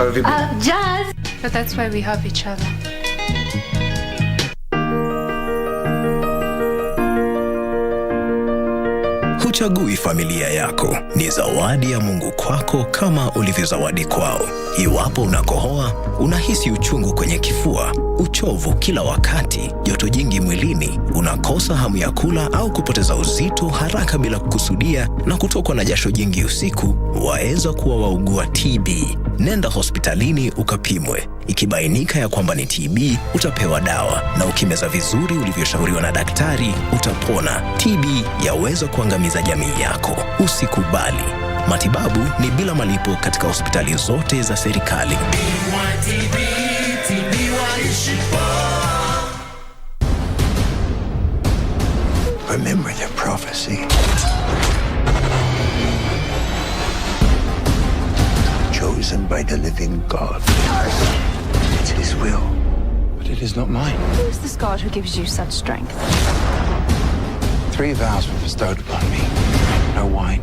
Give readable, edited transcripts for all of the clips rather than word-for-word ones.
How have you been? Jazz! But that's why we have each other. Huchagui familia yako, ni zawadi ya Mungu kwako kama ulivyozawadi kwao. Iwapo unakohoa, unahisi uchungu kwenye kifua, uchovu kila wakati, joto jingi mwilini, unakosa hamu ya kula au kupoteza uzito haraka bila kukusudia na kutokwa na jasho jingi usiku, waweza kuwa waugua TB. Nenda hospitalini ukapimwe. Ikibainika ya kwamba ni TB, utapewa dawa, na ukimeza vizuri ulivyoshauriwa na daktari, utapona. TB yaweza kuangamiza jamii yako. Usikubali. Matibabu ni bila malipo katika hospitali zote za serikali. Remember the prophecy. Chosen by the living God. It's his will, but it is not mine. Who is this God who gives you such strength? 3 vows were bestowed upon me. No wine,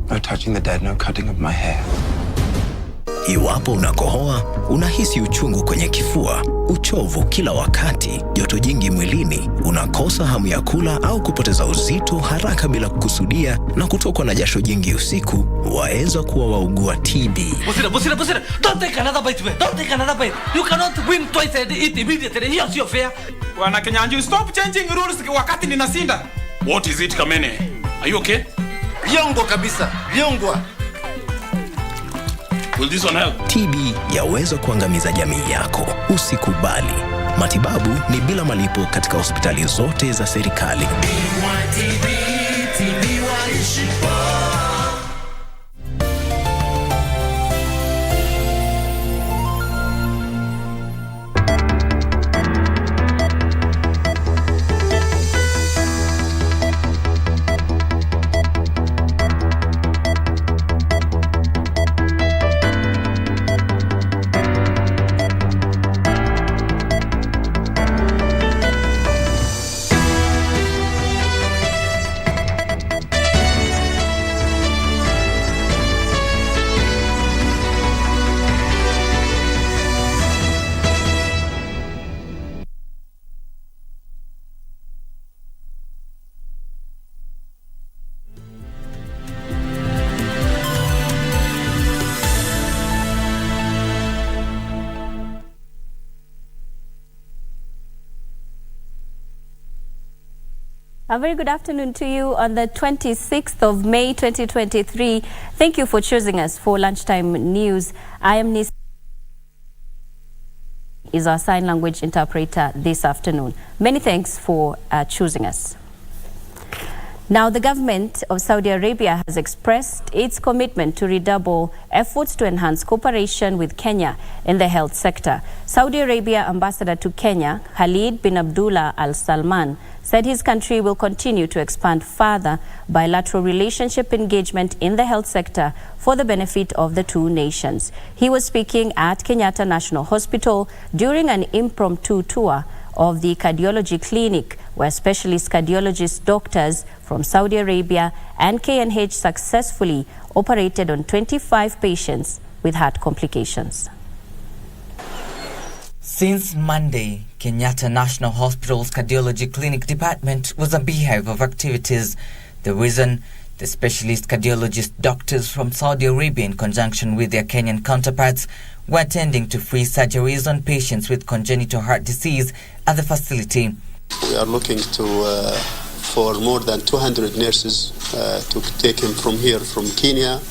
no touching the dead, no cutting of my hair. Iwapo unakohoa, unahisi uchungu kwenye kifua, uchovu kila wakati, joto jingi mwilini, unakosa hamu ya kula au kupoteza uzito haraka bila kukusudia na kutokwa na jasho jingi usiku, waweza kuwa waugua TB. Busira. Don't take another bite, man. Don't take another bite. You cannot win twice and eat immediately. Here's your fare. Wana Kenyanju, stop changing rules wakati ninasinda. What is it, Kamene? Are you okay? Vyongo kabisa. Vyongwa. Will this one help? TB yaweza kuangamiza jamii yako. Usikubali. Matibabu ni bila malipo katika hospitali zote za serikali. A very good afternoon to you on the 26th of May 2023. Thank you for choosing us for Lunchtime News. I am Nissie, is our sign language interpreter this afternoon. Many thanks for choosing us. Now, the government of Saudi Arabia has expressed its commitment to redouble efforts to enhance cooperation with Kenya in the health sector. Saudi Arabia Ambassador to Kenya, Khalid bin Abdullah Al Salman, said his country will continue to expand further bilateral relationship engagement in the health sector for the benefit of the two nations. He was speaking at Kenyatta National Hospital during an impromptu tour of the cardiology clinic, where specialist cardiologist doctors from Saudi Arabia and KNH successfully operated on 25 patients with heart complications. Since Monday, Kenyatta National Hospital's cardiology clinic department was a beehive of activities. The reason? The specialist cardiologist doctors from Saudi Arabia, in conjunction with their Kenyan counterparts, were attending to free surgeries on patients with congenital heart disease at the facility. We are looking for more than 200 nurses to take him from here, from Kenya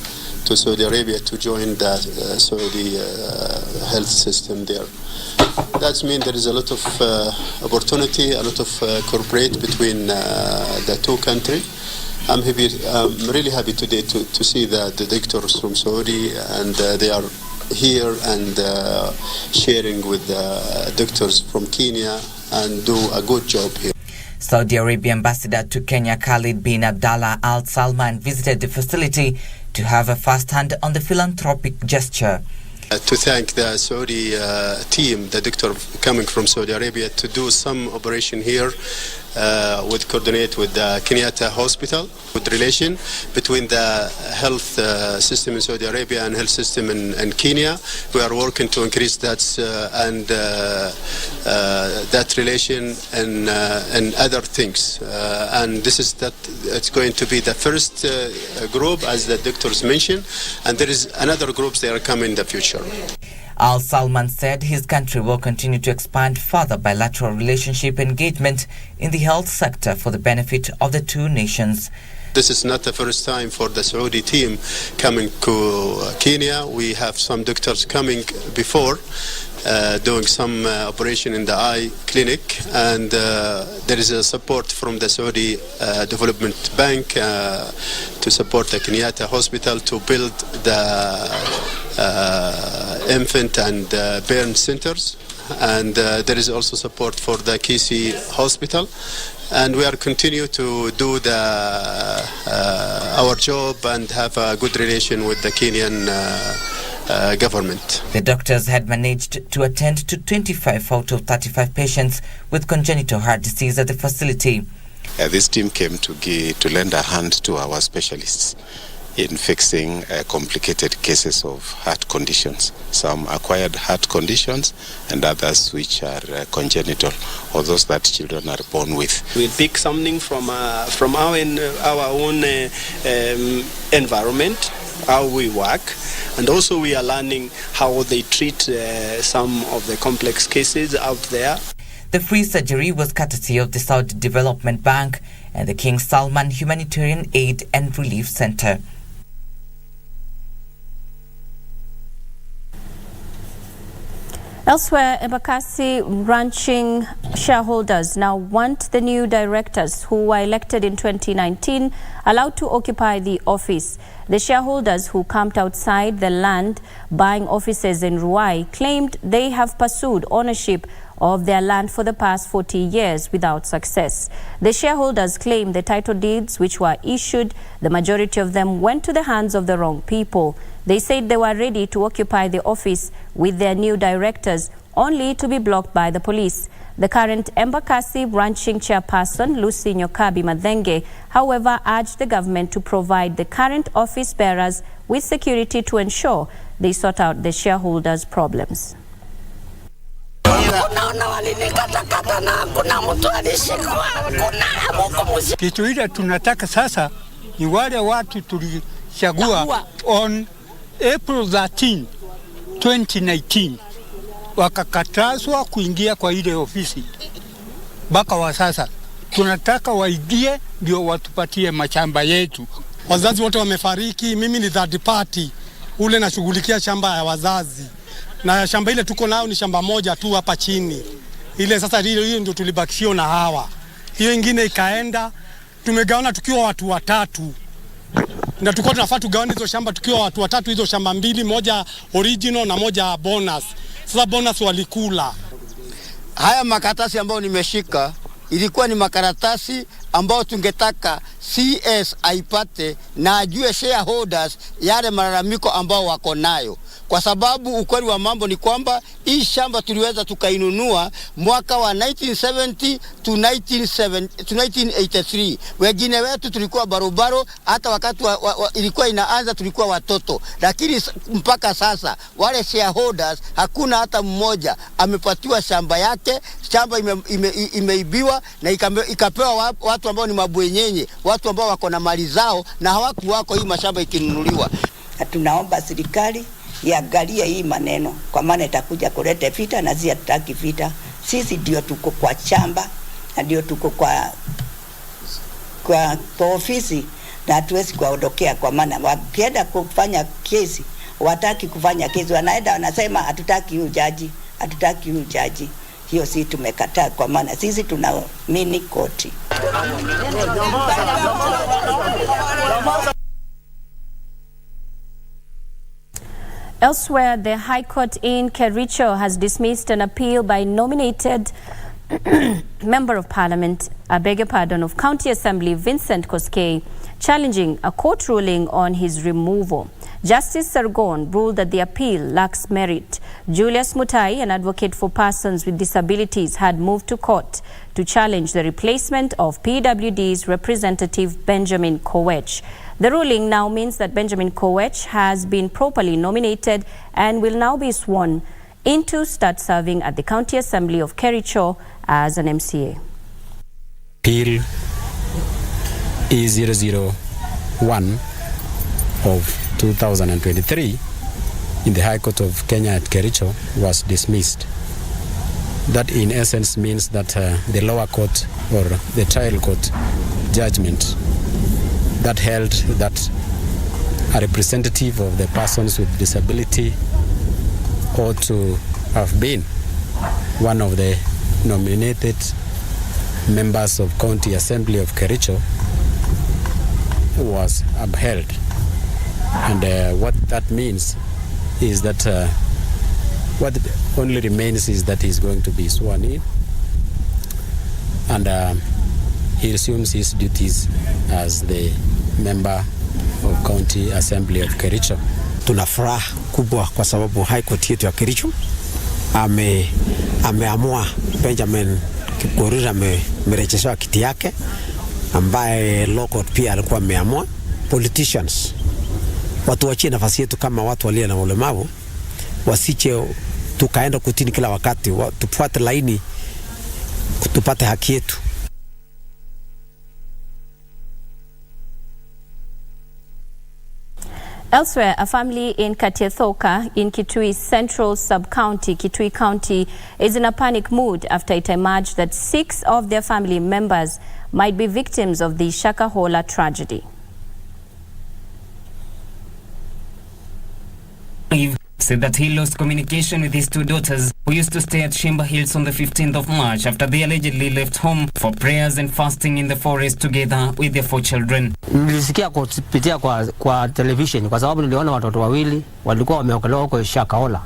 to Saudi Arabia, to join the Saudi health system there. That means there is a lot of opportunity, a lot of cooperation between the two countries. I'm really happy today to see that the doctors from Saudi, and they are here and sharing with the doctors from Kenya and do a good job here. Saudi Arabia Ambassador to Kenya Khalid bin Abdullah Al Salman visited the facility to have a first hand on the philanthropic gesture. To thank the Saudi team, the doctor coming from Saudi Arabia to do some operation here with coordinate with the Kenyatta Hospital, with relation between the health system in Saudi Arabia and health system in Kenya. We are working to increase that and that relation and other things. And this is that it's going to be the first group, as the doctors mentioned, and there is another groups that are coming in the future. Al Salman said his country will continue to expand further bilateral relationship engagement in the health sector for the benefit of the two nations. This is not the first time for the Saudi team coming to Kenya. We have some doctors coming before doing some operation in the eye clinic, and there is a support from the Saudi Development Bank to support the Kenyatta Hospital to build the infant and burn centers, and there is also support for the KBC Hospital, and we are continue to do our job and have a good relation with the Kenyan government. The doctors had managed to attend to 25 out of 35 patients with congenital heart disease at the facility. This team came to lend a hand to our specialists in fixing complicated cases of heart conditions, some acquired heart conditions and others which are congenital, or those that children are born with. We'll pick something from our own environment, how we work, and also we are learning how they treat some of the complex cases out there. The free surgery was courtesy of the Saudi Development Bank and the King Salman Humanitarian Aid and Relief Center. Elsewhere, Embakasi ranching shareholders now want the new directors who were elected in 2019 allowed to occupy the office. The shareholders who camped outside the land buying offices in Ruai claimed they have pursued ownership of their land for the past 40 years without success. The shareholders claim the title deeds which were issued, the majority of them went to the hands of the wrong people. They said they were ready to occupy the office with their new directors, only to be blocked by the police. The current Embakasi ranching chairperson, Lucy Nyokabi Madenge, however, urged the government to provide the current office bearers with security to ensure they sort out the shareholders' problems. Kitu ile tunataka sasa ni wale watu tulichagua on April 13, 2019 wakakatazwa kuingia kwa ile ofisi. Baka wa sasa tunataka waingie ndio watupatie mashamba yetu. Wazazi wote wamefariki, mimi ni third party. Ule nashughulikia shamba ya wazazi. Na shamba ile tuko nao ni shamba moja tu hapa chini. Ile sasa hiyo ndio tulibakishio na hawa. Hiyo ingine ikaenda, tumegawana tukiwa watu watatu. Na tulikuwa tunafaa tugawane hizo shamba tukiwa watu watatu, hizo shamba mbili, moja original na moja bonus. Sasa bonus walikula. Haya makaratasi ambayo nimeshika ilikuwa ni makaratasi ambao tungetaka CS aipate na ajue shareholders yale malalamiko ambao wako nayo, kwa sababu ukweli wa mambo ni kwamba hii shamba tuliweza tukainunua mwaka wa 1970 to 1983. Wengine wetu tulikuwa barobaro, hata wakati ilikuwa inaanza tulikuwa watoto, lakini mpaka sasa wale shareholders hakuna hata mmoja amepatiwa shamba yake. Shamba imeibiwa na ikapewa watu ambao ni mabwenyenye, watu ambao wako na mali zao na hawakuwako hii mashamba ikinunuliwa. Tunaomba serikali iangalie hii maneno, kwa maana itakuja kuleta vita na zia tutaki vita. Sisi ndio tuko kwa shamba na ndio tuko kwa ofisi na hatuwezi kuondokea, kwa maana wakienda kufanya kesi, wataki kufanya kesi, wanaenda wanasema hatutaki ujaji, hatutaki ujaji. Hiyo sisi tumekataa, kwa maana sisi tunaamini koti. Elsewhere, the High Court in Kericho has dismissed an appeal by nominated Member of Parliament, of County Assembly Vincent Koskei, challenging a court ruling on his removal. Justice Sargon ruled that the appeal lacks merit. Julius Mutai, an advocate for persons with disabilities, had moved to court to challenge the replacement of PWD's representative Benjamin Kowech. The ruling now means that Benjamin Kowech has been properly nominated and will now be sworn in to start serving at the County Assembly of Kericho as an MCA. Appeal E001 of 2023 in the High Court of Kenya at Kericho was dismissed. That in essence means that the lower court or the trial court judgment that held that a representative of the persons with disability ought to have been one of the nominated members of County Assembly of Kericho was upheld. And what that means is that what only remains is that he's going to be sworn in and he resumes his duties as the member of County Assembly of Kericho. Tuna furaha kubwa kwa sababu High Court yetu ya Kericho ameamua Benjamin Kipkorir amerejeshwa kiti yake, ambaye Law Court pia alikuwa ameamua. Politicians watu wachie nafasi yetu kama watu walio na ulemavu, wasiche tukaenda kutini kila wakati, tufuate laini tupate haki yetu. Elsewhere, a family in Katiathoka in Kitui Central Sub-County, Kitui County, is in a panic mood after it emerged that 6 of their family members might be victims of the Shakahola tragedy. Said that he lost communication with his 2 daughters who used to stay at Shimba Hills on the 15th of March after they allegedly left home for prayers and fasting in the forest together with their 4 children. Nilisikia kupitia kwa television kwa sababu niliona watoto wawili walikuwa wameokolewa huko Shakahola.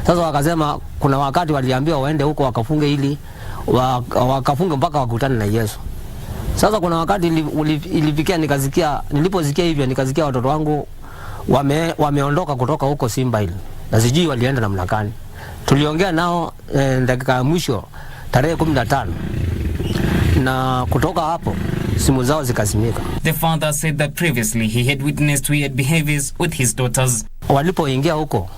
Sasa wakasema kuna wakati waliambiwa waende huko wakafunge ili wakafunge mpaka wakutane na Yesu. Sasa kuna wakati ilifikia niliposikia hivyo nikasikia watoto wangu wameondoka kutoka huko Simba hili. Na sijui walienda namna gani. Tuliongea nao dakika ya mwisho tarehe 15. Na kutoka hapo simu zao zikasimika. The father said that previously he had witnessed weird behaviors with his daughters. Walipoingia huko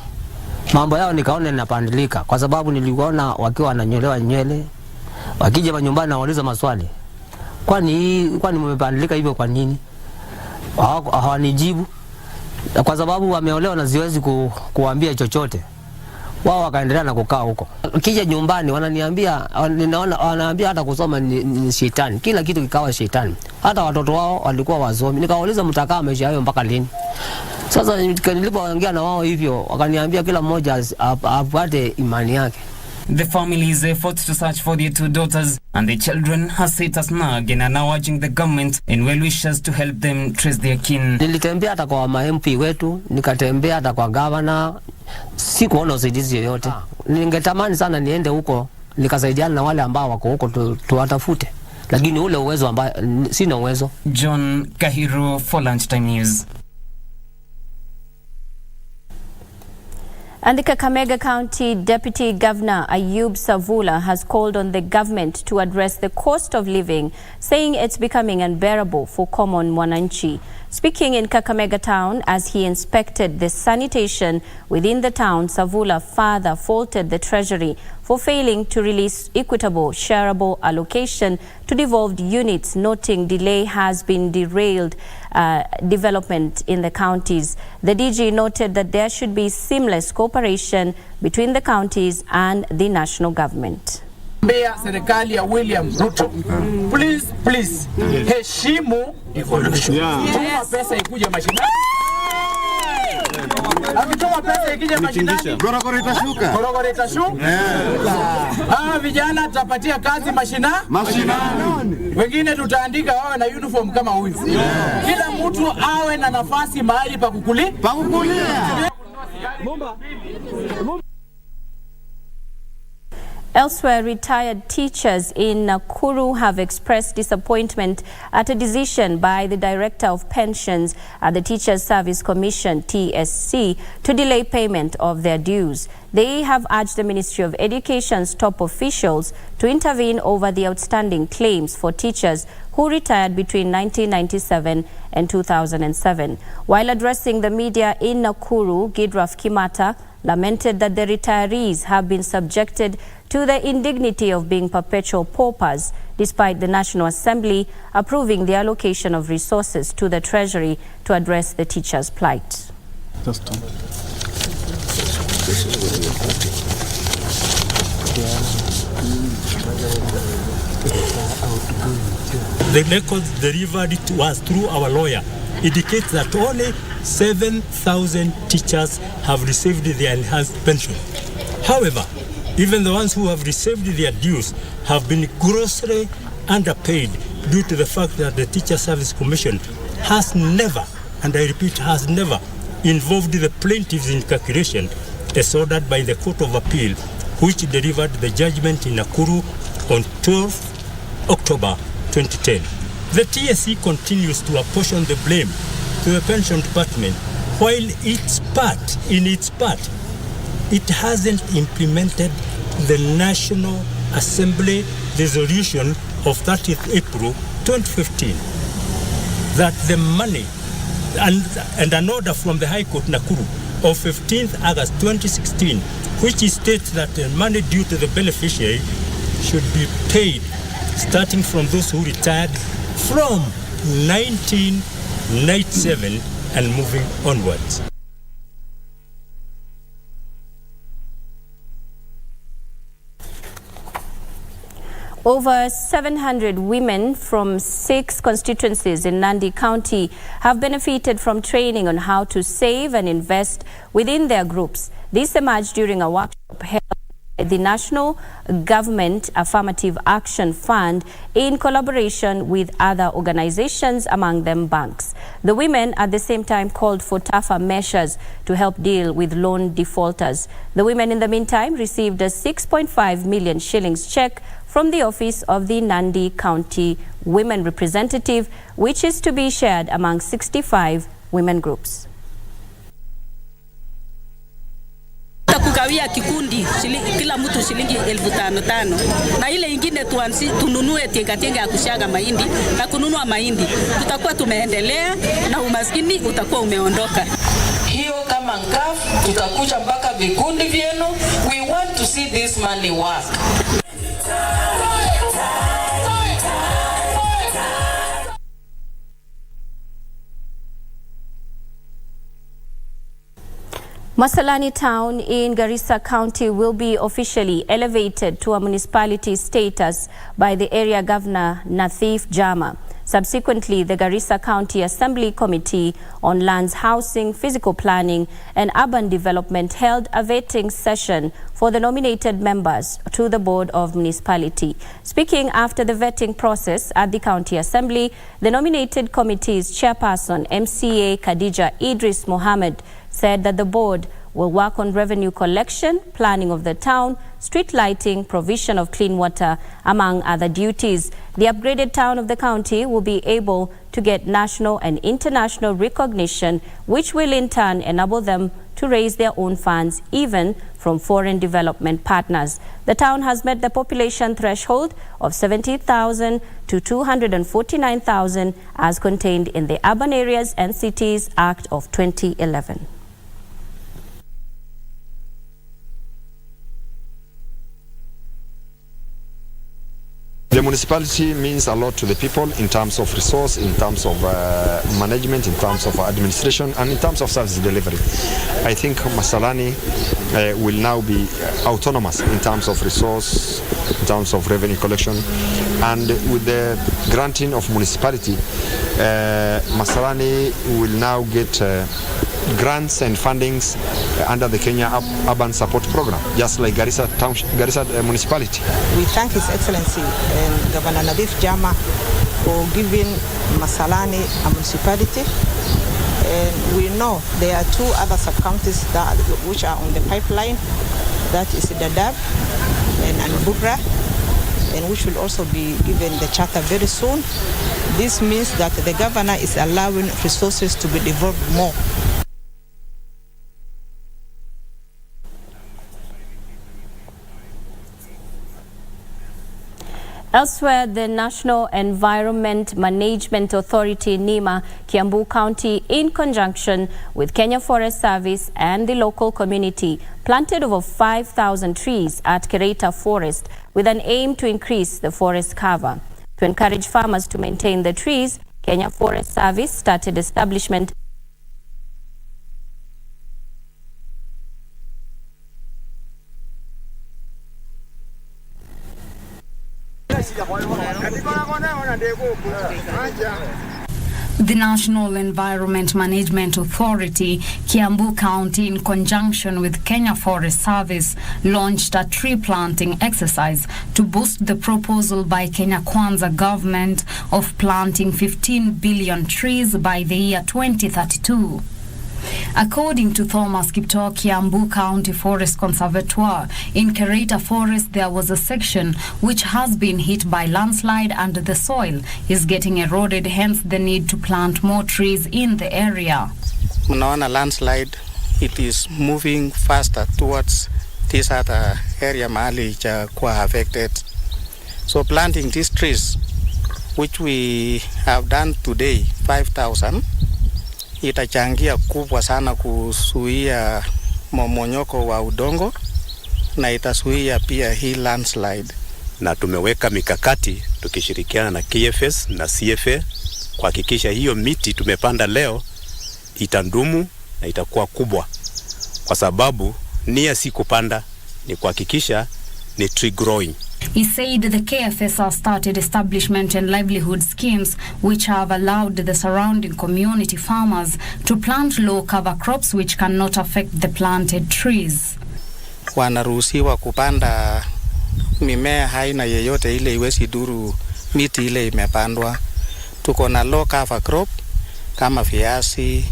mambo yao nikaona yanapandilika kwa sababu niliona wakiwa wananyolewa nywele, wakija nyumbani na wauliza maswali. Kwani mmepandilika hivyo kwa nini? Hawanijibu. Kwa sababu wameolewa na siwezi kuambia chochote. Wao wakaendelea na kukaa huko. Kija nyumbani wanaambia hata kusoma ni shetani. Kila kitu kikawa shetani. Hata watoto wao walikuwa wasomi. Nikawauliza mtakaa maisha hayo mpaka lini? Sasa nilipoongea na wao hivyo wakaniambia kila mmoja apate imani yake. The family's efforts to search for their 2 daughters and their children has hit a snag and are now urging the government and well-wishers to help them trace their kin. Nilitembea hata kwa MP wetu, nikatembea hata kwa governor, sikuona usaidizi yoyote. Ningetamani sana niende huko nikasaidiana na wale ambao wako huko tuwatafute. Lakini ule uwezo ambao sina uwezo. John Kahiro for Lunchtime News. And the Kakamega County Deputy Governor Ayub Savula has called on the government to address the cost of living, saying it's becoming unbearable for common Mwananchi. Speaking in Kakamega town as he inspected the sanitation within the town, Savula further faulted the Treasury for failing to release equitable shareable allocation to devolved units, noting delay has been derailed development in the counties. The DG noted that there should be seamless cooperation between the counties and the national government. Serikali ya William Ruto, please heshimu devolution. Tuma pesa ikuje mashinani. Akituma pesa ikije mashinani, gorogoro itashuka. Vijana tutapatia kazi mashinani. Wengine tutaandika wawe na uniform kama huyu. Kila mtu awe na nafasi mahali pa kukulia. Elsewhere, retired teachers in Nakuru have expressed disappointment at a decision by the Director of Pensions at the Teachers Service Commission, TSC, to delay payment of their dues. They have urged the Ministry of Education's top officials to intervene over the outstanding claims for teachers who retired between 1997 and 2007. While addressing the media in Nakuru, Gidraf Kimata lamented that the retirees have been subjected to the indignity of being perpetual paupers, despite the National Assembly approving the allocation of resources to the Treasury to address the teachers' plight. The records delivered to us through our lawyer indicates that only 7,000 teachers have received their enhanced pension. However, even the ones who have received their dues have been grossly underpaid due to the fact that the Teacher Service Commission has never, and I repeat, has never involved the plaintiffs in calculation as ordered by the Court of Appeal, which delivered the judgment in Nakuru on 12th October 2010. The TSC continues to apportion the blame to the pension department, while in its part, it hasn't implemented the National Assembly resolution of 30th April 2015 that the money and an order from the High Court Nakuru of 15th August 2016, which states that the money due to the beneficiary should be paid starting from those who retired from 1997 and moving onwards. Over 700 women from 6 constituencies in Nandi County have benefited from training on how to save and invest within their groups. This emerged during a workshop held by the National Government Affirmative Action Fund in collaboration with other organizations, among them banks. The women at the same time called for tougher measures to help deal with loan defaulters. The women in the meantime received a 6.5 million shillings check from the office of the Nandi County Women Representative, which is to be shared among 65 women groups. Kugawia kikundi kila mtu shilingi 5,500 na ile ingine tununue tenga ya kushaga mahindi na kununua mahindi, tutakuwa tumeendelea na umaskini utakuwa umeondoka. Hiyo kama ngafu tutakuja mpaka vikundi vyenu. We want to see this money work. Masalani town in Garissa County will be officially elevated to a municipality status by the area governor Nathif Jama. Subsequently, the Garissa County Assembly Committee on Lands, Housing, Physical Planning and Urban Development held a vetting session for the nominated members to the Board of Municipality. Speaking after the vetting process at the County Assembly, the nominated committee's chairperson, MCA Khadija Idris Mohammed, said that the board will work on revenue collection, planning of the town, street lighting, provision of clean water, among other duties. The upgraded town of the county will be able to get national and international recognition, which will in turn enable them to raise their own funds, even from foreign development partners. The town has met the population threshold of 70,000 to 249,000 as contained in the Urban Areas and Cities Act of 2011. The municipality means a lot to the people in terms of resource, in terms of management, in terms of administration, and in terms of service delivery. I think Masalani will now be autonomous in terms of resource, in terms of revenue collection, and with the granting of municipality, Masalani will now get grants and fundings under the Kenya Urban Support Program, just like Garissa Municipality. We thank His Excellency Governor Nathif Jama for giving Masalani a municipality. And we know there are 2 other sub-counties which are on the pipeline. that is Dadaab and Bugra, and we should also be given the charter very soon. This means that the governor is allowing resources to be developed more. Elsewhere, the National Environment Management Authority, NEMA, Kiambu County, in conjunction with Kenya Forest Service and the local community, planted over 5,000 trees at Kericho Forest with an aim to increase the forest cover. To encourage farmers to maintain the trees, Kenya Forest Service started establishment The National Environment Management Authority, Kiambu County, in conjunction with Kenya Forest Service, launched a tree planting exercise to boost the proposal by Kenya Kwanza government of planting 15 billion trees by the year 2032. According to Thomas Kipto, Kiambu County Forest Conservatoire, in Kericho Forest there was a section which has been hit by landslide and the soil is getting eroded, hence the need to plant more trees in the area. Mnaona landslide, it is moving faster towards this other area mahali cha kuwa affected. So planting these trees, which we have done today, 5,000, itachangia kubwa sana kuzuia momonyoko wa udongo na itasuia pia hii landslide. Na tumeweka mikakati tukishirikiana na KFS na CFA kuhakikisha hiyo miti tumepanda leo itandumu na itakuwa kubwa, kwa sababu nia si kupanda, ni kuhakikisha ni tree growing. He said the KFS has started establishment and livelihood schemes which have allowed the surrounding community farmers to plant low cover crops which cannot affect the planted trees. Wanaruhusiwa kupanda mimea haina yeyote ile iwezi duru miti ile imepandwa. Tuko na low cover crop kama viazi,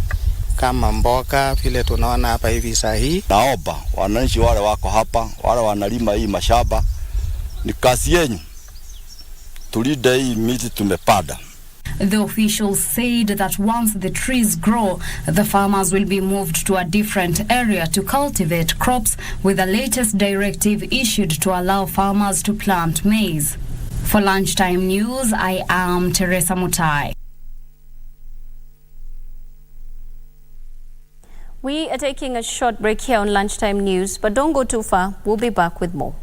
kama mboga vile tunaona hapa hivi sahihi. Naomba wananchi wale wako hapa, wale wanalima hii mashamba, ni kazi yenu tulinde hii miti tumepanda. The officials said that once the trees grow, the farmers will be moved to a different area to cultivate crops, with the latest directive issued to allow farmers to plant maize. For Lunchtime News, I am Teresa Mutai. We are taking a short break here on Lunchtime News, but don't go too far. We'll be back with more.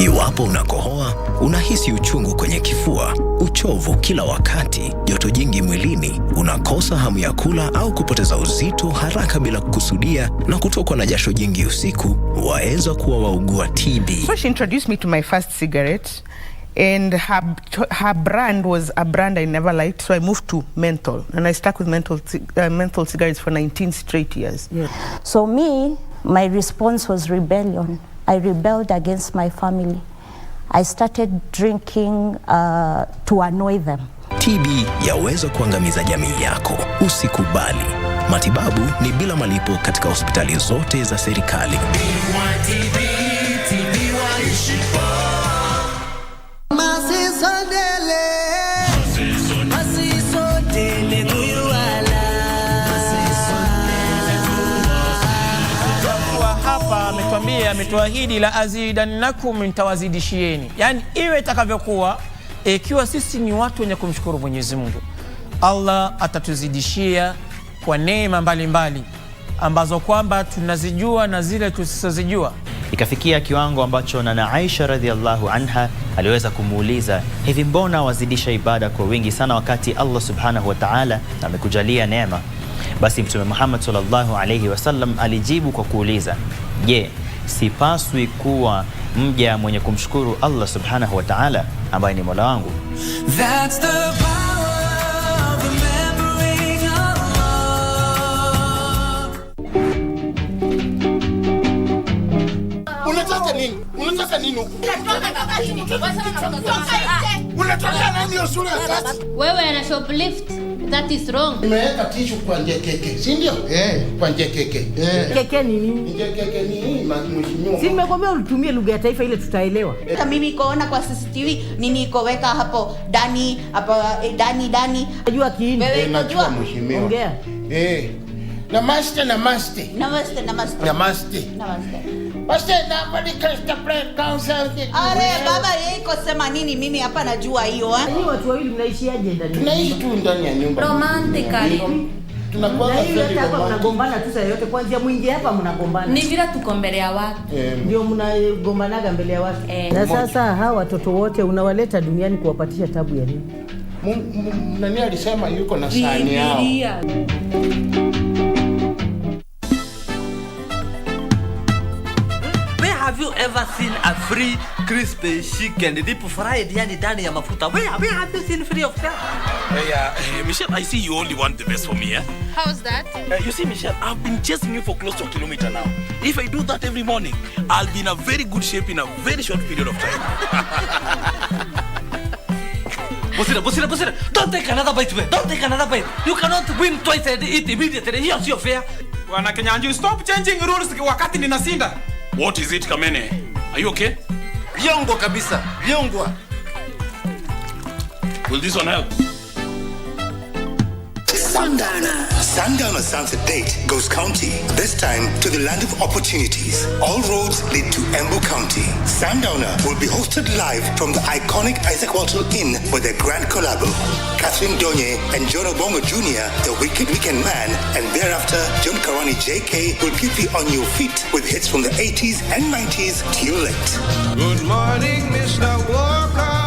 Iwapo unakohoa, unahisi uchungu kwenye kifua, uchovu kila wakati, joto jingi mwilini, unakosa hamu ya kula au kupoteza uzito haraka bila kukusudia, na kutokwa na jasho jingi usiku, waweza kuwa waugua TB. So she introduced me to my first cigarette, and her brand was a brand I never liked, so I moved to menthol, and I stuck with menthol cigarettes for 19 straight years. Yeah. So me, my response was rebellion. I rebelled against my family. I started drinking to annoy them. TB yaweza kuangamiza jamii yako. Usikubali. Matibabu ni bila malipo katika hospitali zote za serikali. Ametuahidi la azidannakum, nitawazidishieni. Yani iwe itakavyokuwa, ikiwa sisi ni watu wenye kumshukuru Mwenyezi Mungu, Allah atatuzidishia kwa neema mbalimbali ambazo kwamba tunazijua na zile tusizojua. Ikafikia kiwango ambacho na Aisha radhiallahu anha aliweza kumuuliza, hivi mbona wazidisha ibada kwa wingi sana wakati Allah subhanahu wa ta'ala amekujalia neema? Basi Mtume Muhammad sallallahu alayhi wasallam alijibu kwa kuuliza, je, sipaswi kuwa mja mwenye kumshukuru Allah subhanahu wa ta'ala ambaye ni Mola wangu? That's the power of remembering Allah. Unafanya nini huko? Unatoka nani hiyo sura ya kati? Wewe ana shoplift. That is wrong. Nimeweka tishu kwa nje keke, si ndio? Kwa nje keke. Keke ni nini? Nje keke ni nini mheshimiwa? Si nimekwambia ulitumie lugha ya taifa ile tutaelewa. Hata mimi koona kwa CCTV nini ikoweka hapo Dani hapa Dani. Najua kiini. Wewe unajua mheshimiwa. Ongea. Namaste. Namaste. Basta na Manchester Press Council. Are baba yeye iko sema nini? Mimi hapa najua hiyo. Ni watu wawili mnaishi aje ndani? Tunaishi tu ndani ya nyumba. Romantically. Tunakuwa hapa mnagombana tu saa yote kwanza mwingie hapa mnagombana. Ni vile tuko mbele ya watu. Ndio mnagombanaga mbele ya watu. Na sasa hawa watoto wote unawaleta duniani kuwapatisha tabu ya nini? Nani alisema yuko na sahani yao? Have you ever seen a free crispy chicken deep fried yani ndani ya mafuta? Where have you seen free of that? Michelle, I see you only want the best for me, eh? How's that? You see, Michelle, I've been chasing you for close to a kilometer now. If I do that every morning, I'll be in a very good shape in a very short period of time. Bosira, don't take another bite, man. Don't take another bite. You cannot win twice and eat immediately. Here's your fare. Bwana Kenyanju, stop changing rules wakati ninasinda. What is it, Kamene? Are you okay? Vyongwa kabisa. Vyongwa. Will this one help? Sundowner Sunset Date goes county, this time to the land of opportunities. All roads lead to Embu County. Sundowner will be hosted live from the iconic Isaac Walton Inn with their grand collabo. Catherine Donye and John Obongo Jr., the Wicked Weekend Man, and thereafter John Karani JK will keep you on your feet with hits from the 80s and 90s till late. Good morning, Mr. Walker.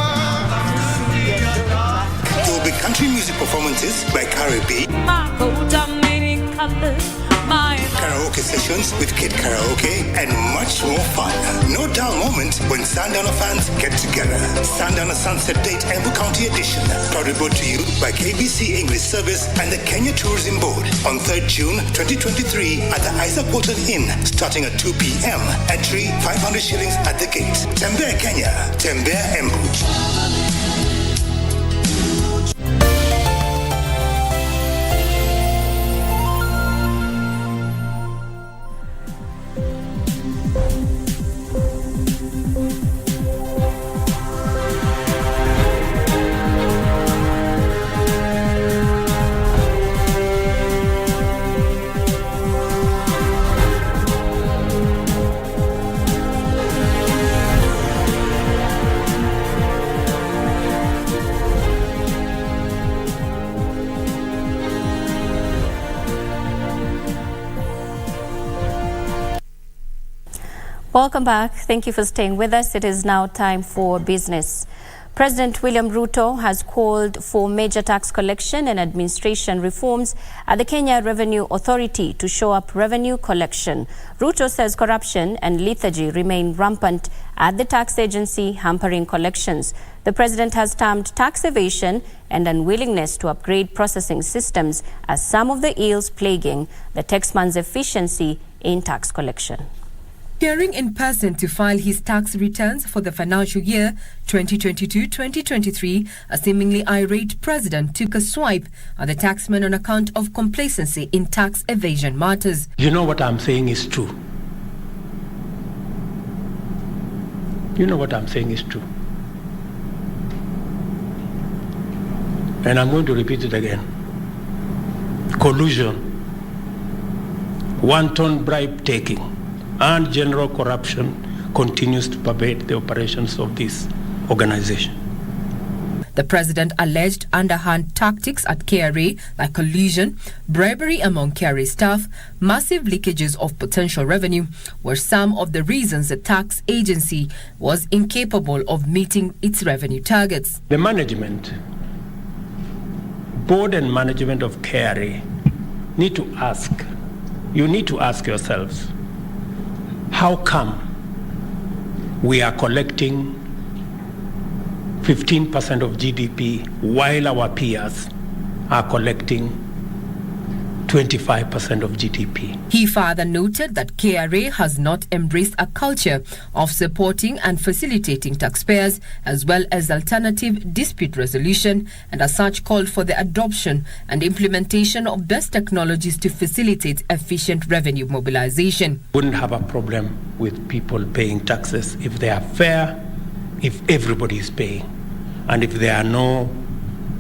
There will be country music performances by Carrie B, karaoke sessions with Kid Karaoke, and much more fun. No dull moment when Sundowner fans get together. Sundowner Sunset Date Embu County Edition, proudly brought to you by KBC English Service and the Kenya Tourism Board on 3rd June 2023 at the Isaac Walton Inn, starting at 2 p.m. Entry 500 shillings at the gate. Tembea Kenya, Tembea Embu. Welcome back. Thank you for staying with us. It is now time for business. President William Ruto has called for major tax collection and administration reforms at the Kenya Revenue Authority to shore up revenue collection. Ruto says corruption and lethargy remain rampant at the tax agency, hampering collections. The president has termed tax evasion and unwillingness to upgrade processing systems as some of the ills plaguing the taxman's efficiency in tax collection. Appearing in person to file his tax returns for the financial year 2022-2023, a seemingly irate president took a swipe at the taxman on account of complacency in tax evasion matters. You know what I'm saying is true. You know what I'm saying is true. And I'm going to repeat it again. Collusion, wanton bribe taking, and general corruption continues to pervade the operations of this organization. The president alleged underhand tactics at KRA like collusion, bribery among KRA staff, massive leakages of potential revenue were some of the reasons the tax agency was incapable of meeting its revenue targets. The management, board and management of KRA need to ask, you need to ask yourselves, how come we are collecting 15% of GDP while our peers are collecting 25% of GDP. He further noted that KRA has not embraced a culture of supporting and facilitating taxpayers as well as alternative dispute resolution, and as such called for the adoption and implementation of best technologies to facilitate efficient revenue mobilization. Wouldn't have a problem with people paying taxes if they are fair, if everybody is paying, and if there are no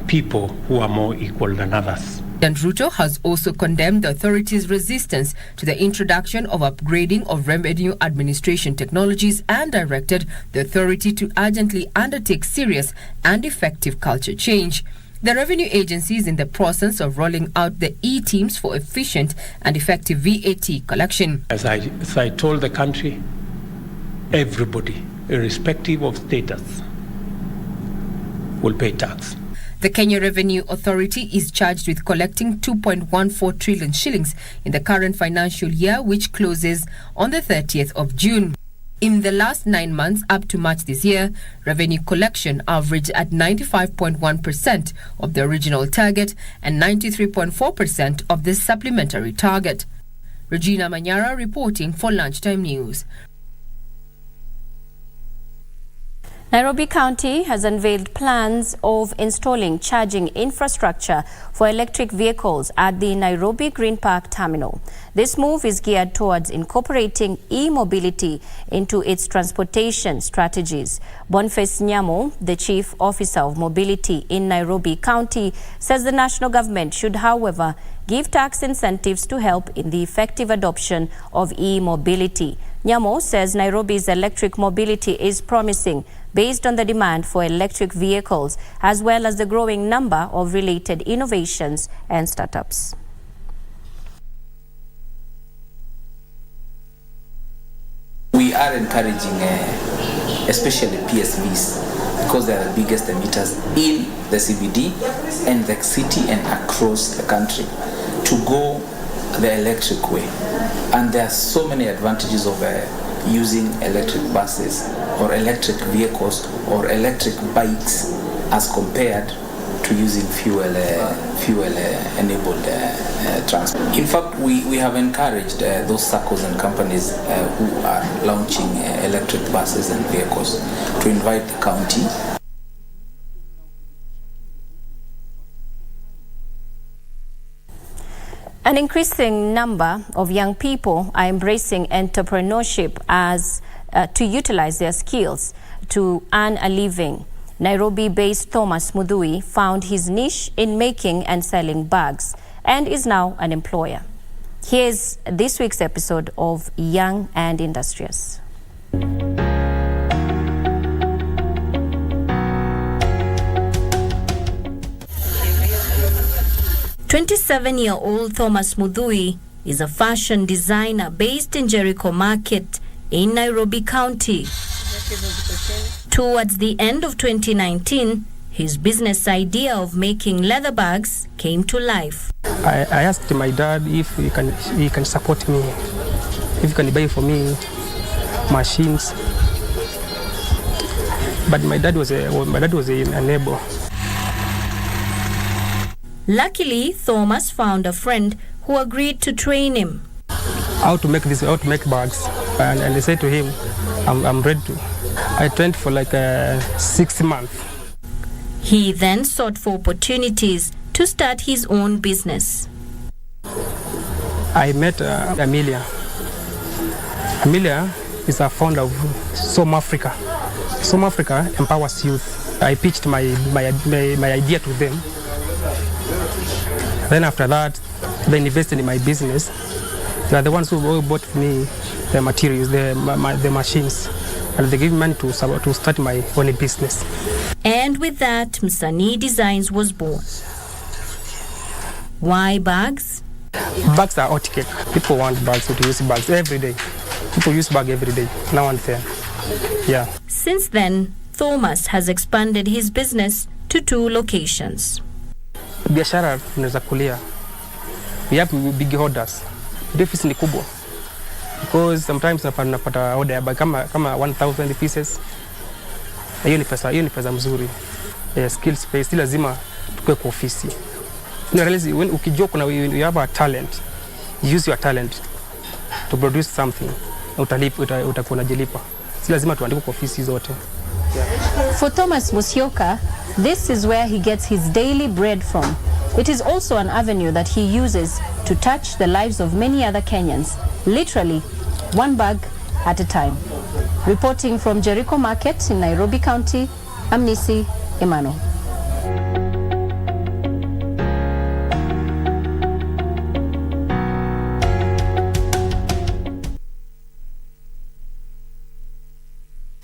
people who are more equal than others. And Ruto has also condemned the authorities' resistance to the introduction of upgrading of revenue administration technologies and directed the authority to urgently undertake serious and effective culture change. The revenue agency is in the process of rolling out the e-teams for efficient and effective VAT collection. As I told the country, everybody, irrespective of status, will pay tax. The Kenya Revenue Authority is charged with collecting 2.14 trillion shillings in the current financial year, which closes on the 30th of June. In the last 9 months up to March this year, revenue collection averaged at 95.1% of the original target and 93.4% of the supplementary target. Regina Manyara reporting for Lunchtime News. Nairobi County has unveiled plans of installing charging infrastructure for electric vehicles at the Nairobi Green Park Terminal. This move is geared towards incorporating e-mobility into its transportation strategies. Boniface Nyamo, the Chief Officer of Mobility in Nairobi County, says the national government should, however, give tax incentives to help in the effective adoption of e-mobility. Nyamo says Nairobi's electric mobility is promising based on the demand for electric vehicles as well as the growing number of related innovations and startups. We are encouraging especially PSVs because they are the biggest emitters in the CBD and the city and across the country to go the electric way. And there are so many advantages of using electric buses or electric vehicles or electric bikes as compared to using fuel enabled transport. In fact, we have encouraged those circles and companies who are launching electric buses and vehicles to invite the county. An increasing number of young people are embracing entrepreneurship as to utilize their skills to earn a living. Nairobi-based Thomas Mudhui found his niche in making and selling bags and is now an employer. Here's this week's episode of Young and Industrious. 27-year-old Thomas Mudhui is a fashion designer based in Kericho Market in Nairobi County. Towards the end of 2019, his business idea of making leather bags came to life. I asked my dad if he can support me, if he can buy for me machines. But my dad was unable. Luckily, Thomas found a friend who agreed to train him. How to make bags, and I said to him, I'm ready to. I trained for like 6 months. He then sought for opportunities to start his own business. I met Amelia. Amelia is a founder of Some Africa. Some Africa empowers youth. I pitched my idea to them. Then after that, they invested in my business. They are the ones who bought me the materials, the machines, and they gave me money to start my own business. And with that, Masalani Designs was born. Why bags? Bags are hot cake. People want bags, so to use bags every day. People use bags every day, now and then. Yeah. Since then, Thomas has expanded his business to 2 locations. Biashara tunaweza kulia. We have big orders. Deficit ni kubwa. Because sometimes napata order by kama 1,000 pieces. Hiyo ni pesa mzuri. Skills pay still lazima tukue kwa ofisi. Unarealize when ukijua kuna you have a talent, use your talent to produce something. Utakuwa unajilipa. Si lazima tuandike kwa ofisi zote. For Thomas Musyoka, this is where he gets his daily bread from. It is also an avenue that he uses to touch the lives of many other Kenyans, literally one bag at a time. Reporting from Kericho Market in Nairobi County, I'm Nissie, Imano.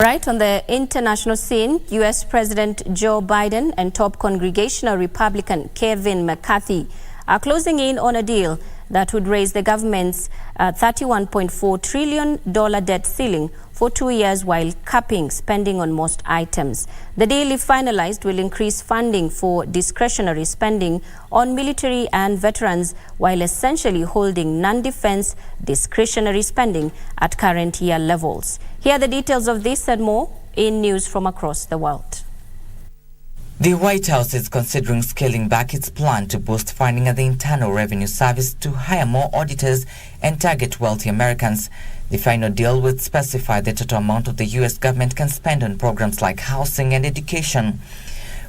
Right, on the international scene, U.S. President Joe Biden and top Congregational Republican Kevin McCarthy are closing in on a deal that would raise the government's $31.4 trillion debt ceiling for 2 years while capping spending on most items. The deal, if finalized, will increase funding for discretionary spending on military and veterans while essentially holding non-defense discretionary spending at current year levels. Here are the details of this and more in news from across the world. The White House is considering scaling back its plan to boost funding at the Internal Revenue Service to hire more auditors and target wealthy Americans. The final deal would specify the total amount of the U.S. government can spend on programs like housing and education.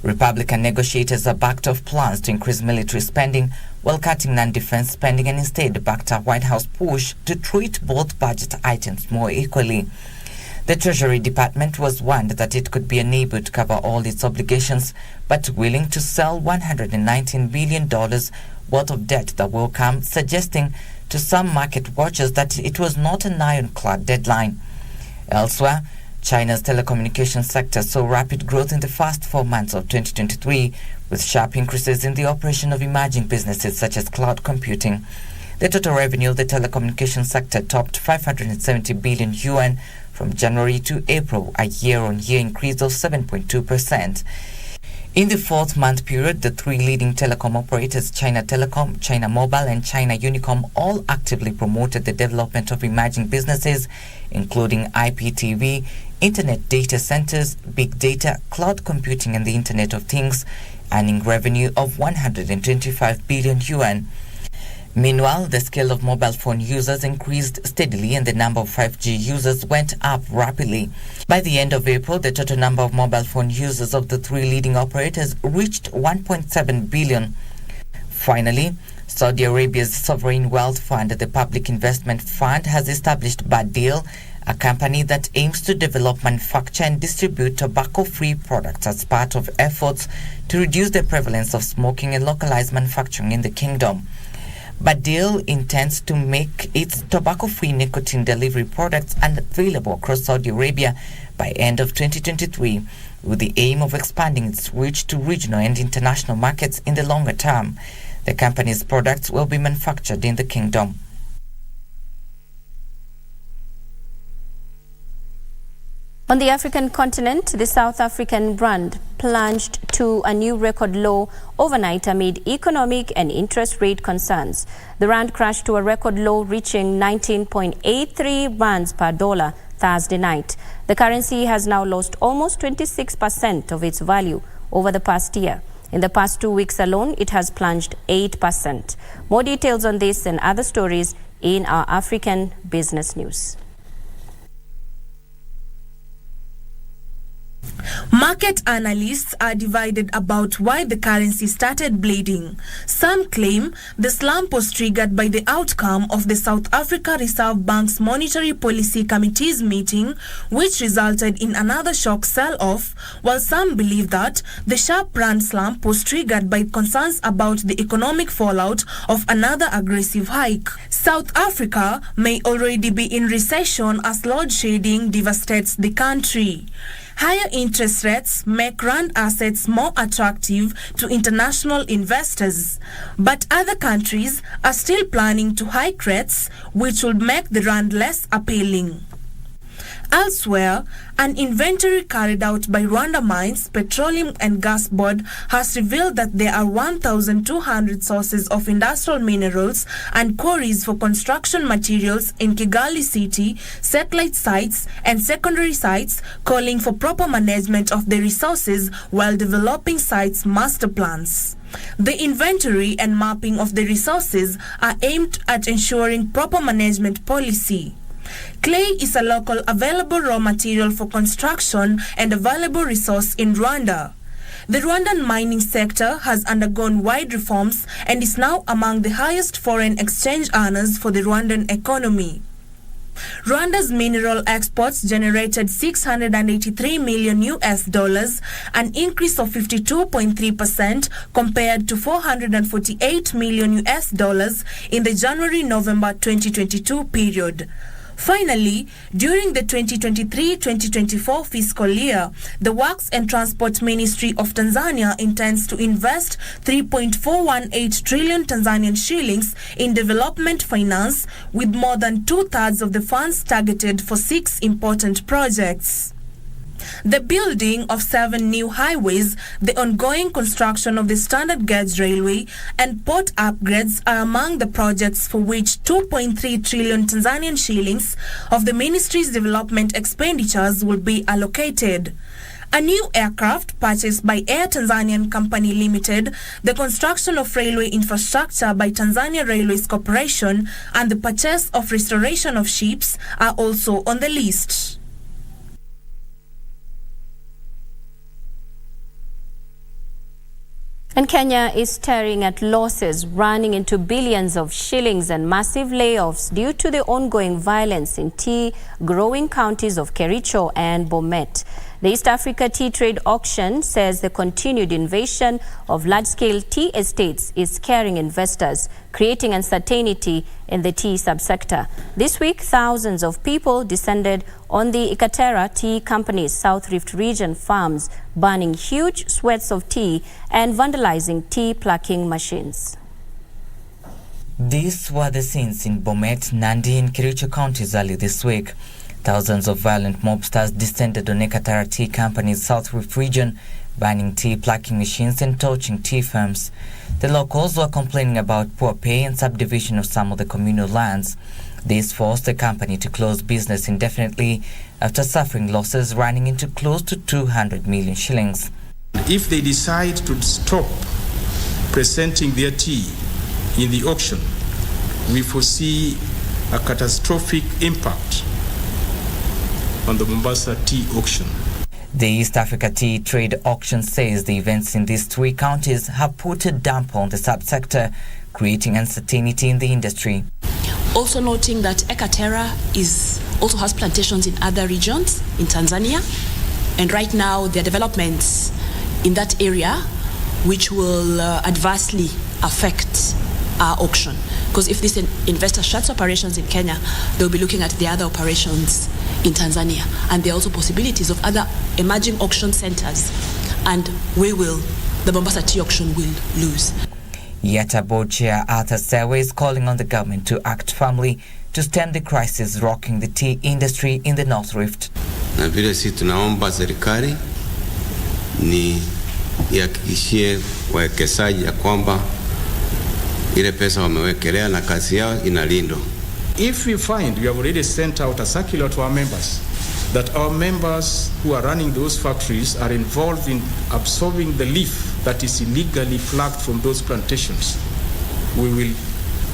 Republican negotiators are backed off plans to increase military spending while cutting non-defense spending and instead backed a White House push to treat both budget items more equally. The Treasury Department was warned that it could be unable to cover all its obligations, but willing to sell $119 billion worth of debt that will come, suggesting to some market watchers that it was not an ironclad deadline. Elsewhere, China's telecommunications sector saw rapid growth in the first 4 months of 2023, with sharp increases in the operation of emerging businesses such as cloud computing. The total revenue of the telecommunications sector topped 570 billion yuan from January to April, a year-on-year increase of 7.2%. In the 4-month period, the 3 leading telecom operators, China Telecom, China Mobile and China Unicom, all actively promoted the development of emerging businesses, including IPTV, internet data centers, big data, cloud computing and the Internet of Things, earning revenue of 125 billion yuan. Meanwhile, the scale of mobile phone users increased steadily and the number of 5G users went up rapidly. By the end of April, the total number of mobile phone users of the 3 leading operators reached 1.7 billion. Finally, Saudi Arabia's sovereign wealth fund, the Public Investment Fund, has established Badil, a company that aims to develop, manufacture and distribute tobacco-free products as part of efforts to reduce the prevalence of smoking and localize manufacturing in the kingdom. Badil intends to make its tobacco-free nicotine delivery products available across Saudi Arabia by end of 2023, with the aim of expanding its reach to regional and international markets in the longer term. The company's products will be manufactured in the kingdom. On the African continent, the South African rand plunged to a new record low overnight amid economic and interest rate concerns. The rand crashed to a record low, reaching 19.83 rands per dollar Thursday night. The currency has now lost almost 26% of its value over the past year. In the past 2 weeks alone, it has plunged 8%. More details on this and other stories in our African business news. Market analysts are divided about why the currency started bleeding. Some claim the slump was triggered by the outcome of the South Africa Reserve Bank's Monetary Policy Committee's meeting, which resulted in another shock sell-off, while some believe that the sharp rand slump was triggered by concerns about the economic fallout of another aggressive hike. South Africa may already be in recession as load shedding devastates the country. Higher interest rates make rand assets more attractive to international investors, but other countries are still planning to hike rates, which would make the rand less appealing. Elsewhere, an inventory carried out by Rwanda Mines, Petroleum and Gas Board has revealed that there are 1,200 sources of industrial minerals and quarries for construction materials in Kigali City, satellite sites and secondary sites, calling for proper management of the resources while developing sites master plans. The inventory and mapping of the resources are aimed at ensuring proper management policy. Clay is a local available raw material for construction and a valuable resource in Rwanda. The Rwandan mining sector has undergone wide reforms and is now among the highest foreign exchange earners for the Rwandan economy. Rwanda's mineral exports generated $683 million, an increase of 52.3% compared to $448 million in the January-November 2022 period. Finally, during the 2023-2024 fiscal year, the Works and Transport Ministry of Tanzania intends to invest 3.418 trillion Tanzanian shillings in development finance, with more than 2/3 of the funds targeted for 6 important projects. The building of 7 new highways, the ongoing construction of the standard gauge railway, and port upgrades are among the projects for which 2.3 trillion Tanzanian shillings of the ministry's development expenditures will be allocated. A new aircraft purchased by Air Tanzanian Company Limited, the construction of railway infrastructure by Tanzania Railways Corporation, and the purchase of restoration of ships are also on the list. And Kenya is staring at losses running into billions of shillings and massive layoffs due to the ongoing violence in tea-growing counties of Kericho and Bomet. The East Africa Tea Trade Auction says the continued invasion of large-scale tea estates is scaring investors, creating uncertainty in the tea subsector. This week, thousands of people descended on the Ikatera Tea Company's South Rift region farms, burning huge sweats of tea and vandalizing tea plucking machines. These were the scenes in Bomet, Nandi and Kericho counties early this week. Thousands of violent mobsters descended on Ikatera Tea Company's South Rift region, burning tea plucking machines and torching tea farms. The locals were complaining about poor pay and subdivision of some of the communal lands. This forced the company to close business indefinitely after suffering losses running into close to 200 million shillings. If they decide to stop presenting their tea in the auction, we foresee a catastrophic impact on the Mombasa tea auction. The East Africa Tea Trade Auction says the events in these 3 counties have put a damper on the subsector, creating uncertainty in the industry. Also noting that Ikatera also has plantations in other regions in Tanzania, and right now there are developments in that area which will adversely affect our auction. Because if this investor shuts operations in Kenya, they'll be looking at the other operations in Tanzania. And there are also possibilities of other emerging auction centers. And the Mombasa tea auction will lose. Yet board chair Arthur Sewe is calling on the government to act firmly to stem the crisis rocking the tea industry in the North Rift. Na vile sisi tunaomba serikali ni ihakikishie wawekezaji ya kwamba ile pesa wamewekelea na kazi yao inalindwa. If we find, we have already sent out a circular to our members, that our members who are running those factories are involved in absorbing the leaf that is illegally plucked from those plantations, we will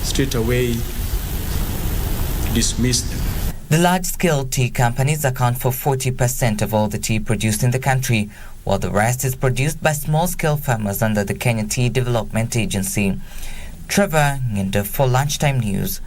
straight away dismiss them. The large-scale tea companies account for 40% of all the tea produced in the country, while the rest is produced by small-scale farmers under the Kenya Tea Development Agency. Trevor Ngende for Lunchtime News.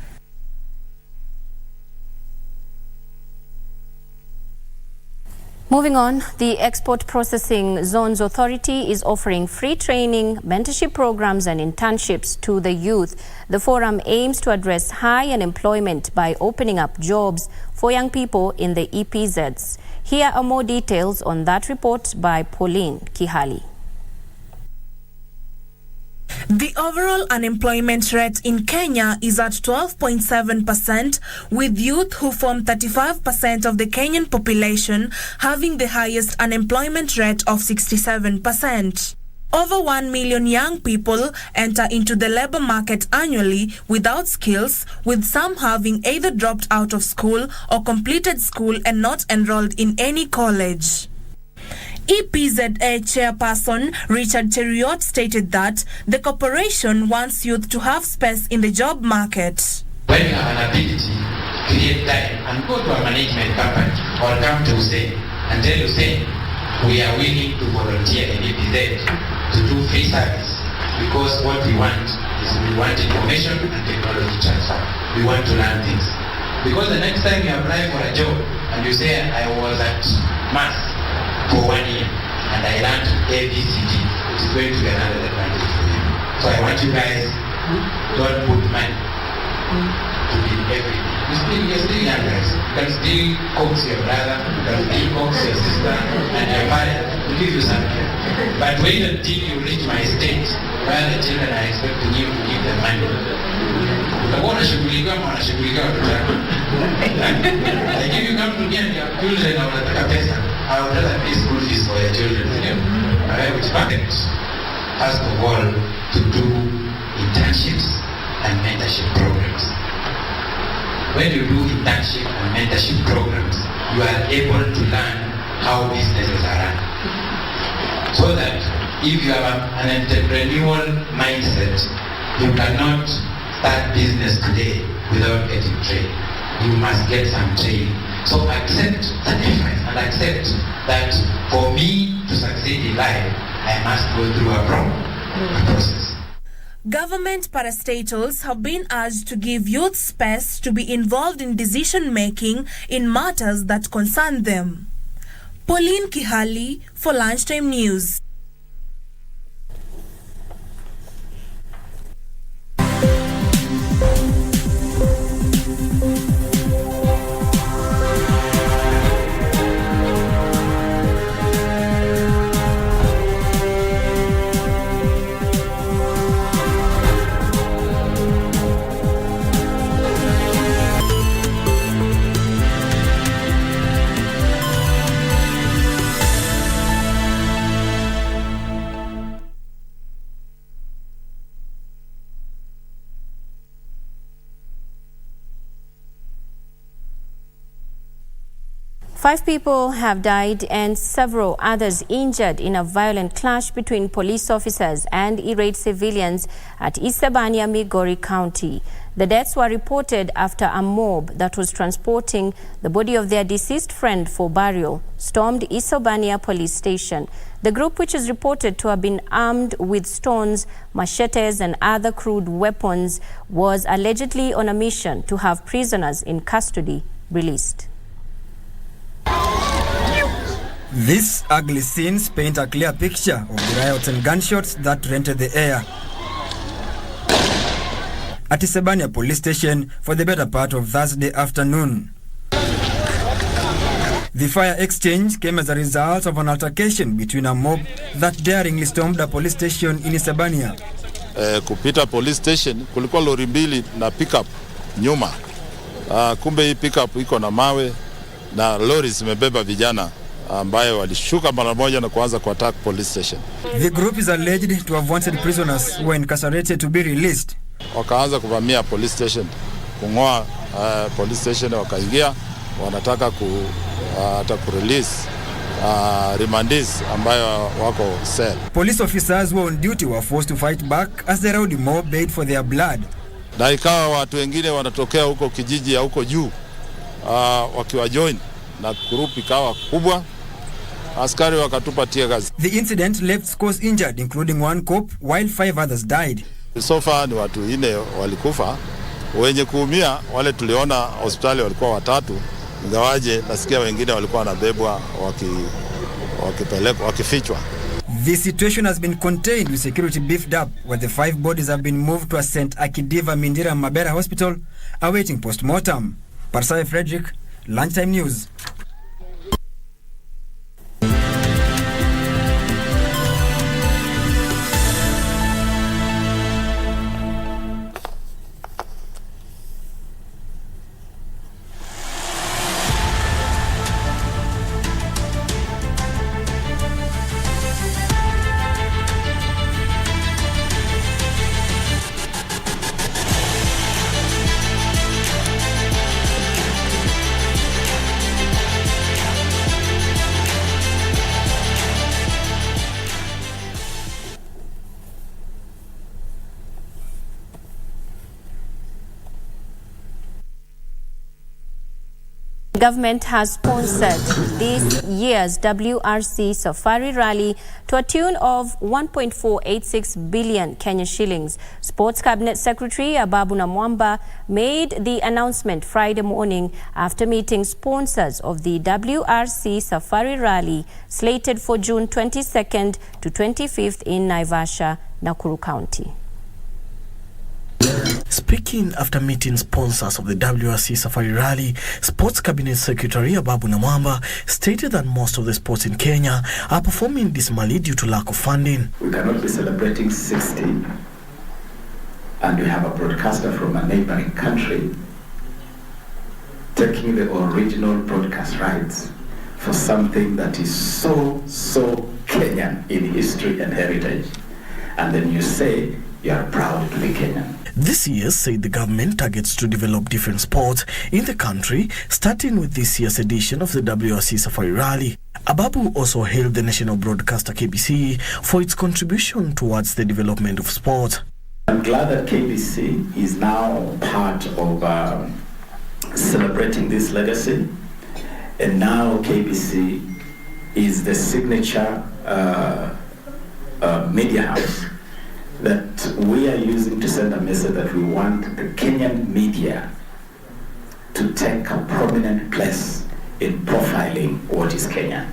Moving on, the Export Processing Zones Authority is offering free training, mentorship programs and internships to the youth. The forum aims to address high unemployment by opening up jobs for young people in the EPZs. Here are more details on that report by Pauline Kihali. The overall unemployment rate in Kenya is at 12.7%, with youth who form 35% of the Kenyan population having the highest unemployment rate of 67%. Over 1 million young people enter into the labor market annually without skills, with some having either dropped out of school or completed school and not enrolled in any college. EPZA chairperson Richard Cheriot stated that the corporation wants youth to have space in the job market. When you have an ability, create time and go to a management company or come to Hussein and tell Hussein, we are willing to volunteer in EPZ to do free service, because what we want is we want information and technology transfer. We want to learn things. Because the next time you apply for a job and you say, I was at Mass for 1 year and I learned ABCD, it is going to be another advantage for you. So I want you guys, don't put money to be everything. You're still young guys. You can still coax your brother, you can still coax your sister and your father to give you something. But wait until you reach my stage where the children are expecting you to give them money. Like if you come to me and your children are wanataka pesa, I would rather pay school fees for your children. Which parent, first of all, to do internships and mentorship programs. When you do internship and mentorship programs, you are able to learn how businesses are run. So that if you have an entrepreneurial mindset, you cannot start business today without getting trained. You must get some training. So accept the difference and accept that for me to succeed in life, I must go through a process. Government parastatals have been urged to give youth space to be involved in decision-making in matters that concern them. Pauline Kihali for Lunchtime News. Five people have died and several others injured in a violent clash between police officers and irate civilians at Isebania, Migori County. The deaths were reported after a mob that was transporting the body of their deceased friend for burial stormed Isebania police station. The group, which is reported to have been armed with stones, machetes and other crude weapons, was allegedly on a mission to have prisoners in custody released. These ugly scenes paint a clear picture of the riots and gunshots that rented the air at Isebania police station for the better part of Thursday afternoon. The fire exchange came as a result of an altercation between a mob that daringly stormed a police station in Isebania. Kupita police station kulikuwa lori mbili na pickup nyuma. Kumbe hii pickup iko na mawe na lori zimebeba vijana ambayo walishuka mara moja na kuanza kuattack police station. The group is alleged to have wanted prisoners who were incarcerated to be released. Wakaanza kuvamia police station, kungoa police station, wakaingia wanataka ku release remandees ambayo wako cell. Police officers who were on duty were forced to fight back as the rowdy mob begged for their blood. Na ikawa watu wengine wanatokea huko kijiji ya huko juu wakiwa join na group ikawa kubwa, askari wakatupa tear gas. The incident left scores injured, including one cop, while 5 others died. So far ni watu 4 walikufa. Wenye kuumia wale tuliona hospitali walikuwa 3, ingawaje nasikia wengine walikuwa wanabebwa wakipelekwa wakifichwa. The situation has been contained with security beefed up, where the 5 bodies have been moved to a St. Akidiva Mindira Mabera Hospital awaiting post-mortem. Parsai Frederick, Lunchtime News. Government has sponsored this year's WRC Safari Rally to a tune of 1.486 billion Kenya shillings. Sports Cabinet Secretary Ababu Namwamba made the announcement Friday morning after meeting sponsors of the WRC Safari Rally slated for June 22nd to 25th in Naivasha, Nakuru County. Speaking after meeting sponsors of the WRC Safari Rally, Sports Cabinet Secretary Ababu Namwamba stated that most of the sports in Kenya are performing dismally due to lack of funding. We cannot be celebrating 60 and we have a broadcaster from a neighboring country taking the original broadcast rights for something that is so Kenyan in history and heritage, and then you say you are proud to be Kenyan. This year, said the government targets to develop different sports in the country, starting with this year's edition of the WRC Safari Rally. Ababu also hailed the national broadcaster KBC for its contribution towards the development of sport. I'm glad that KBC is now part of celebrating this legacy, and now KBC is the signature media house that we are using to send a message that we want the Kenyan media to take a prominent place in profiling what is Kenyan.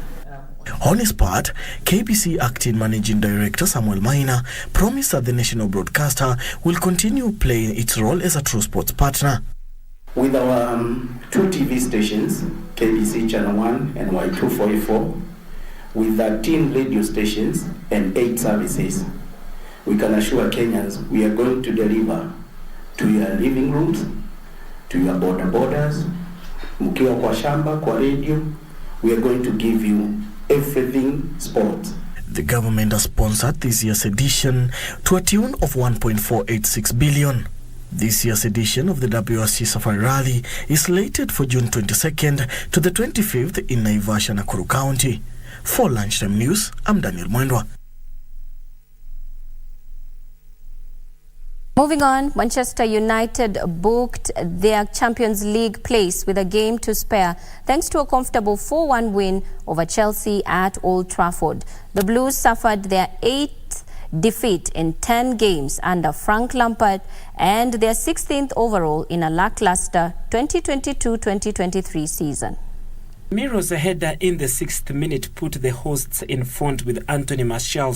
On his part, KBC Acting Managing Director Samuel Maina promised that the national broadcaster will continue playing its role as a true sports partner. With our 2 TV stations, KBC Channel 1 and Y244, with 13 radio stations and 8 services, we can assure Kenyans we are going to deliver to your living rooms, to your borders, mkiwa kwa shamba, kwa radio. We are going to give you everything sport. The government has sponsored this year's edition to a tune of 1.486 billion. This year's edition of the WRC Safari Rally is slated for June 22nd to the 25th in Naivasha, Nakuru County. For Lunchtime News, I'm Daniel Mwendwa. Moving on, Manchester United booked their Champions League place with a game to spare thanks to a comfortable 4-1 win over Chelsea at Old Trafford. The Blues suffered their 8th defeat in 10 games under Frank Lampard and their 16th overall in a lackluster 2022-2023 season. Miro's header in the 6th minute put the hosts in front with Anthony Martial's